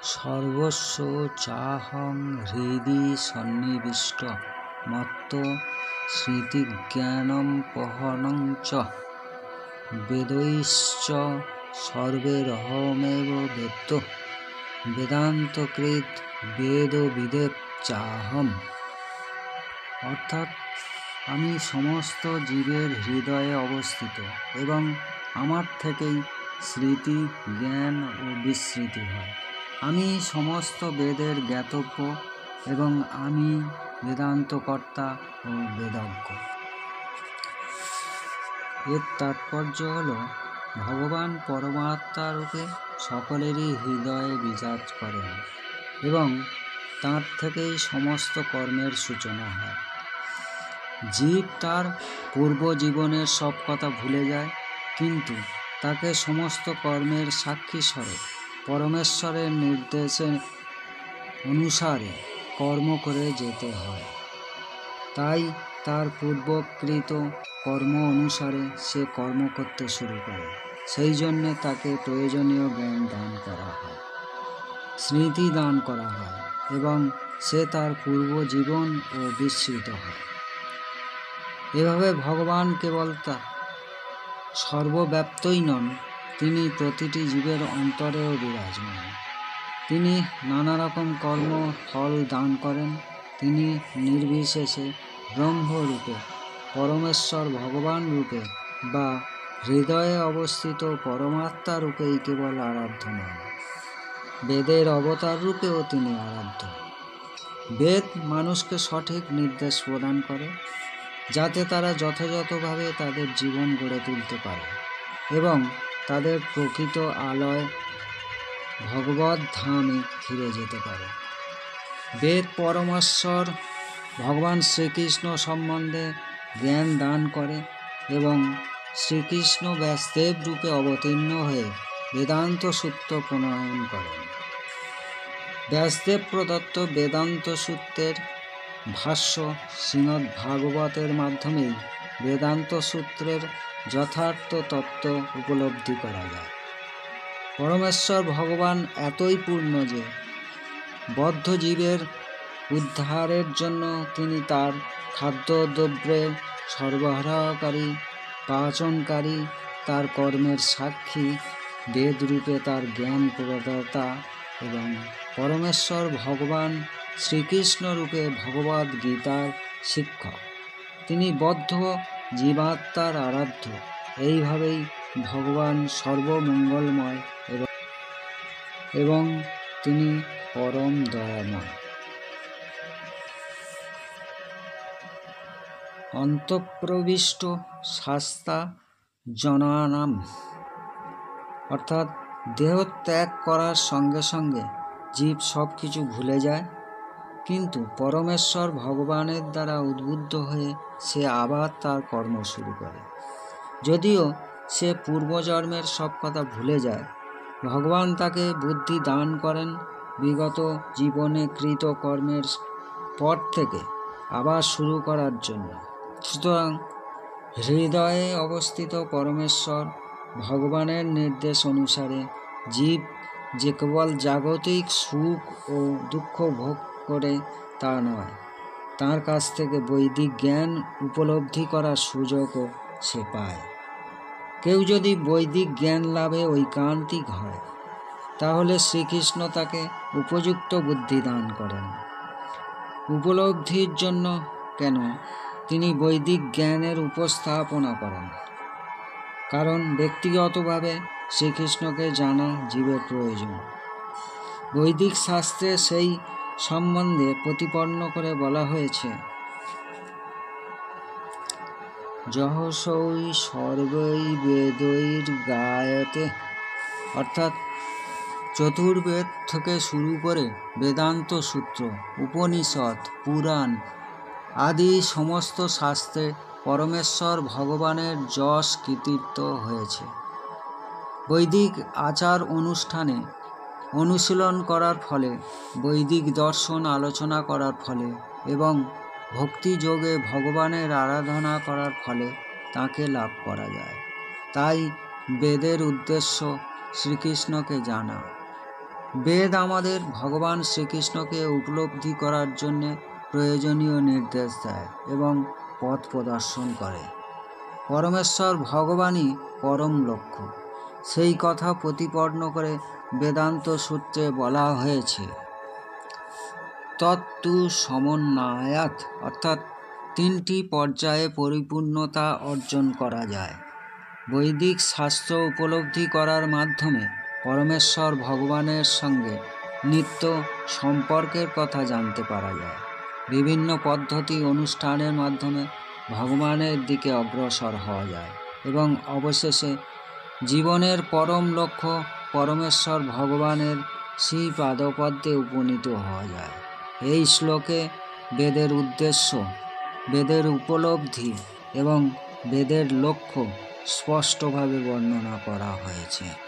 সর্বস্ব চাহং হৃদি সন্নিবিষ্ট মত্ত স্মৃতিজ্ঞানমপহরং চ বেদৈশ্চ সর্বৈরহমেব বেদ্য বেদান্তকৃত বেদবিদেব চাহম। অর্থাৎ আমি সমস্ত জীবের হৃদয়ে অবস্থিত এবং আমার থেকেই স্মৃতি, জ্ঞান ও বিস্মৃতি হয়। আমি সমস্ত বেদের জ্ঞাতব্য এবং আমি বেদান্তকর্তা ও বেদজ্ঞ। এর তাৎপর্য হল ভগবান পরমাত্মা রূপে সকলেরই হৃদয়ে বিরাজ করেন এবং তাঁর থেকেই সমস্ত কর্মের সূচনা হয়। জীব তার পূর্ব জীবনের সব কথা ভুলে যায়, কিন্তু তাকে সমস্ত কর্মের সাক্ষী স্বরূপ পরমেশ্বরের নির্দেশে অনুসারে কর্ম করে যেতে হয়। তাই তার পূর্বকৃত কর্ম অনুসারে সে কর্ম করতে শুরু করে। সেই জন্যে তাকে প্রয়োজনীয় জ্ঞান দান করা হয়, স্মৃতি দান করা হয় এবং সে তার পূর্ব জীবন ও বিস্মৃত হয়। এভাবে ভগবান কেবল তা সর্বব্যাপ্তই নন, তিনি প্রতিটি জীবের অন্তরেও বিরাজমান। তিনি নানা রকম কর্ম ফল দান করেন। তিনি নির্বিশেষে ব্রহ্মরূপে, পরমেশ্বর ভগবান রূপে বা হৃদয়ে অবস্থিত পরমাত্মা রূপেই কেবল আরাধ্য নন, বেদের অবতার রূপেও তিনি আরাধ্য। বেদ মানুষকে সঠিক নির্দেশ প্রদান করে, যাতে তারা যথাযথভাবে তাদের জীবন গড়ে তুলতে পারে এবং তাদের প্রকৃত আলয় ভগবত ধামে ফিরে যেতে পারে। বেদ পরমেশ্বর ভগবান শ্রীকৃষ্ণ সম্বন্ধে জ্ঞান দান করে এবং শ্রীকৃষ্ণ ব্যাসদেব রূপে অবতীর্ণ হয়ে বেদান্ত সূত্র প্রণয়ন করেন। ব্যাসদেব প্রদত্ত বেদান্ত সূত্রের ভাষ্য শ্রীমদ্ ভাগবতের মাধ্যমেই বেদান্ত সূত্রের যথার্থ তত্ত্ব উপলব্ধি করা যায়। পরমেশ্বর ভগবান এতই পূর্ণ যে বদ্ধ জীবের উদ্ধারের জন্য তিনি তার খাদ্যদ্রব্যের সরবরাহকারী, পাচনকারী, তার কর্মের সাক্ষী, বেদরূপে তার জ্ঞান প্রদাতা এবং পরমেশ্বর ভগবান শ্রীকৃষ্ণ রূপে ভগবদ্ গীতার শিক্ষক। তিনি বদ্ধ জীবাত্মার আরাধ্য। এইভাবেই ভগবান সর্বমঙ্গলময় এবং তিনি পরম দয়াময়। অন্তঃপ্রবিষ্ট শাস্তা জনানাম, অর্থাৎ দেহ ত্যাগ করার সঙ্গে সঙ্গে জীব সব কিছু ভুলে যায়, কিন্তু পরমেশ্বর ভগবানের দ্বারা উদ্বুদ্ধ হয়ে সে আবার তার কর্ম শুরু করে। যদিও সে পূর্বজন্মের সব কথা ভুলে যায়, ভগবান তাকে বুদ্ধি দান করেন বিগত জীবনে কৃত কর্মের পর থেকে আবার শুরু করার জন্য। সুতরাং হৃদয়ে অবস্থিত পরমেশ্বর ভগবানের নির্দেশ অনুসারে জীব যে কেবল জাগতিক সুখ ও দুঃখ ভোগ করে তা নয়, তার কাছ থেকে বৈদিক জ্ঞান উপলব্ধি করার সুযোগও সে পায়। কেউ যদি বৈদিক জ্ঞান লাভে ঐকান্তিক হয়, তাহলে শ্রীকৃষ্ণ তাকে উপযুক্ত বুদ্ধি দান করেন। উপলব্ধির জন্য কেন তিনি বৈদিক জ্ঞানের উপস্থাপনা করেন, কারণ ব্যক্তিগতভাবে শ্রীকৃষ্ণকে জানা জীবের প্রয়োজন। বৈদিক শাস্ত্রে সেই সম্বন্ধে প্রতিপন্ন করে বলা হয়েছে, যহসৈ সর্বৈ বেदैर्गायते, অর্থাৎ চতুর্বেদ থেকে শুরু করে বেদান্ত সূত্র, উপনিষদ, পুরাণ আদি সমস্ত শাস্ত্রে পরমেশ্বর ভগবানের যশ কীর্তিত হয়েছে। বৈদিক আচার অনুষ্ঠানে অনুশীলন করার ফলে, বৈদিক দর্শন আলোচনা করার ফলে এবং ভক্তিযোগে ভগবানের আরাধনা করার ফলে তাকে লাভ করা যায়। তাই বেদের উদ্দেশ্য শ্রীকৃষ্ণকে জানা। বেদ আমাদের ভগবান শ্রীকৃষ্ণকে উপলব্ধি করার জন্য প্রয়োজনীয় নির্দেশ দেয় এবং পথ প্রদর্শন করে। পরমেশ্বর ভগবানই পরম লক্ষ্য, সেই কথা প্রতিপন্ন করে বেদান্ত সূত্রে বলা হয়েছে তত্তু সমন্বয়াৎ, অর্থাৎ 3টি পর্যায়ে পরিপূর্ণতা অর্জন করা যায়। বৈদিক শাস্ত্র উপলব্ধি করার মাধ্যমে পরমেশ্বর ভগবানের সঙ্গে নিত্য সম্পর্কের কথা জানতে পারা যায়। বিভিন্ন পদ্ধতি অনুষ্ঠানের মাধ্যমে ভগবানের দিকে অগ্রসর হওয়া যায় এবং অবশেষে জীবনের পরম লক্ষ্য পরমেশ্বর ভগবানের শ্রীপাদপদ্মে উপনীত হওয়া যায়। এই শ্লোকে বেদের উদ্দেশ্য, বেদের উপলব্ধি এবং বেদের লক্ষ্য স্পষ্টভাবে বর্ণনা করা হয়েছে।